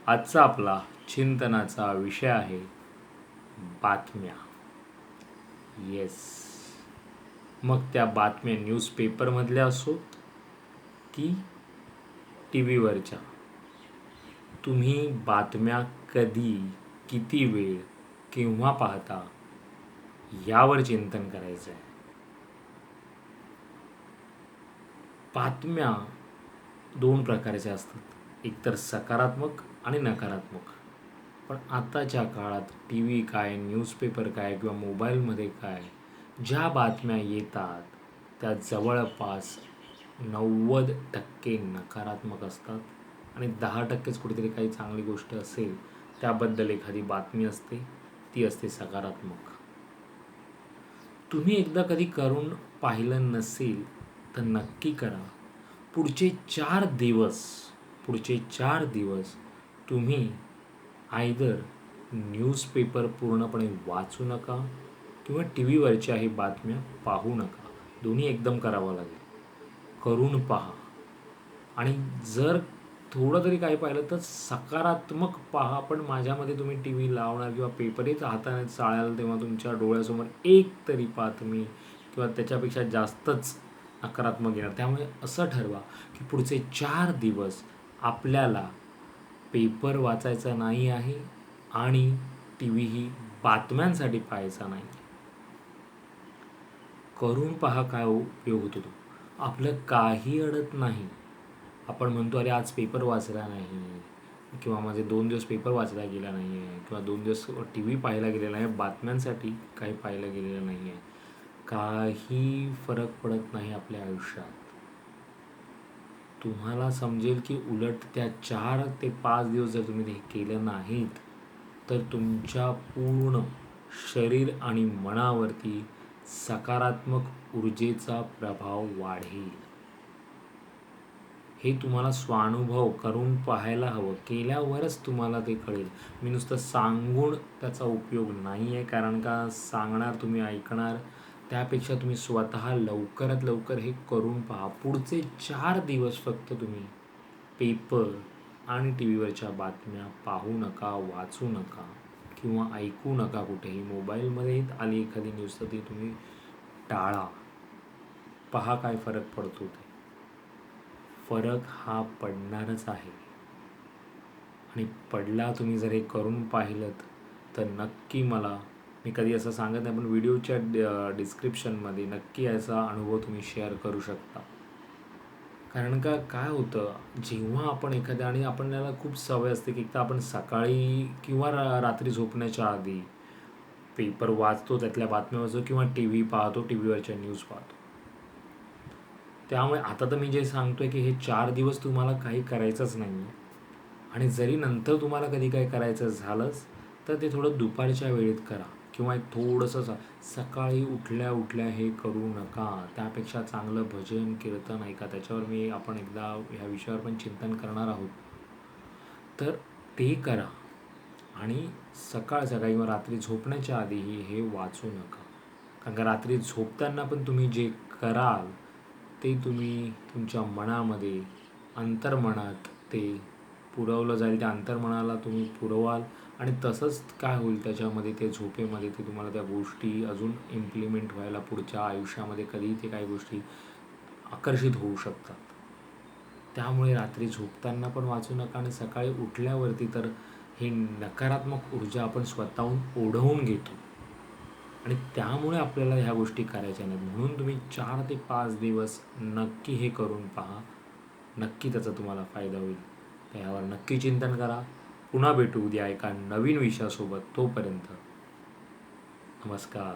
आजचा आपला चिंतनाचा विषय आहे बातम्या. येस, मग त्या बातम्या न्यूजपेपरमधल्या असोत की टी व्हीवरच्या. तुम्ही बातम्या कधी, किती वेळ, केव्हा पाहता यावर चिंतन करायचं आहे. बातम्या दोन प्रकारच्या असतात, एकतर सकारात्मक आणि नकारात्मक. पण आताच्या काळात टी व्ही काय, न्यूजपेपर काय किंवा मोबाईलमध्ये काय, ज्या बातम्या येतात त्या जवळपास 90% नकारात्मक असतात आणि 10%च कुठेतरी काही चांगली गोष्ट असेल त्याबद्दल एखादी बातमी असते, ती असते सकारात्मक. तुम्ही एकदा कधी करून पाहिलं नसेल तर नक्की करा. पुढचे 4 दिवस तुम्ही आयदर न्यूजपेपर पूर्णपणे वाचू नका किंवा टी व्हीवरच्या ही बातम्या पाहू नका. दोन्ही एकदम करावं लागेल. करून पहा. आणि जर थोडं तरी काही पाहिलं तर सकारात्मक पहा. पण माझ्यामध्ये तुम्ही टी व्ही लावणार किंवा पेपरच हाताने चाळाल तेव्हा तुमच्या डोळ्यासमोर एक तरी बातमी किंवा त्याच्यापेक्षा जास्तच नकारात्मक येणार. त्यामुळे असं ठरवा की पुढचे 4 दिवस आपल्याला पेपर वाचायचा नाही आहे आणि टी व्हीही बातम्यांसाठी पाहायचा नाही. करून पहा काय उपयोग होतो तो. आपलं काही अडत नाही. आपण म्हणतो अरे आज पेपर वाचला नाही किंवा माझे 2 दिवस पेपर वाचला गेला नाही आहे किंवा 2 दिवस टी व्ही पाहायला गेलेला आहे, बातम्यांसाठी काही पाहायला गेलेलं नाही आहे. काही फरक पडत नाही आपल्या आयुष्यात. तुम्हाला समजेल की उलट त्या 4 ते 5 दिवस जर तुम्ही हे केलं नाहीत तर तुमच्या पूर्ण शरीर आणि मनावरती सकारात्मक ऊर्जेचा प्रभाव वाढेल. हे तुम्हाला स्वानुभव करून पाहायला हवं. केल्यावरच तुम्हाला ते कळेल. मी नुसतं सांगून त्याचा उपयोग नाही आहे, कारण का सांगणार तुम्ही ऐकणार, त्यापेक्षा तुम्ही स्वतः लवकरात लवकर हे करून पहा. पुढचे 4 दिवस फक्त तुम्ही पेपर आणि टी व्हीवरच्या बातम्या पाहू नका, वाचू नका किंवा ऐकू नका. कुठेही मोबाईलमध्ये आली एखादी न्यूज तर ती तुम्ही टाळा. पहा काय फरक पडतो ते. फरक हा पडणारच आहे आणि पडला. तुम्ही जर हे करून पाहिलं तर नक्की मला, मी कधी असं सांगत नाही पण व्हिडिओच्या डिस्क्रिप्शनमध्ये नक्की याचा अनुभव तुम्ही शेअर करू शकता. कारण का काय होतं, जेव्हा आपण एखाद्या, आणि आपल्याला खूप सवय असते की एकदा आपण सकाळी किंवा रात्री झोपण्याच्या आधी पेपर वाचतो, त्यातल्या बातम्या वाचतो किंवा टी व्ही पाहतो, टी व्हीवरच्या न्यूज पाहतो. त्यामुळे आता तर मी जे सांगतोय की हे 4 दिवस तुम्हाला काही करायचंच नाही आहे. आणि जरी नंतर तुम्हाला कधी काही करायचं झालंच तर ते थोडं दुपारच्या वेळेत करा किंवा एक थोडंसं सकाळी उठल्या उठल्या हे करू नका. त्यापेक्षा चांगलं भजन कीर्तन ऐका. त्याच्यावर आपण एकदा ह्या विषयावर पण चिंतन करणार आहोत. तर ते करा आणि सकाळ किंवा रात्री झोपण्याच्या आधीही हे वाचू नका. कारण का रात्री झोपताना पण तुम्ही जे कराल ते तुम्ही तुमच्या मनामध्ये, अंतर्मनात ते पुरवलं जाईल. त्या अंतर्मनाला तुम्ही पुरवाल आणि तसंच काय होईल त्याच्यामध्ये, ते झोपेमध्ये ते तुम्हाला त्या गोष्टी अजून इम्प्लिमेंट व्हायला पुढच्या आयुष्यामध्ये कधीही ते काही गोष्टी आकर्षित होऊ शकतात. त्यामुळे रात्री झोपताना पण वाचू नका आणि सकाळी उठल्यावरती तर हे नकारात्मक ऊर्जा आपण स्वतःहून ओढवून घेतो आणि त्यामुळे आपल्याला ह्या गोष्टी करायच्या नाहीत. म्हणून तुम्ही 4 ते 5 दिवस नक्की हे करून पहा. नक्की त्याचा तुम्हाला फायदा होईल. त्यावर नक्की चिंतन करा. पुन्हा भेटू उद्या एका नवीन विषयासोबत. तोपर्यंत नमस्कार.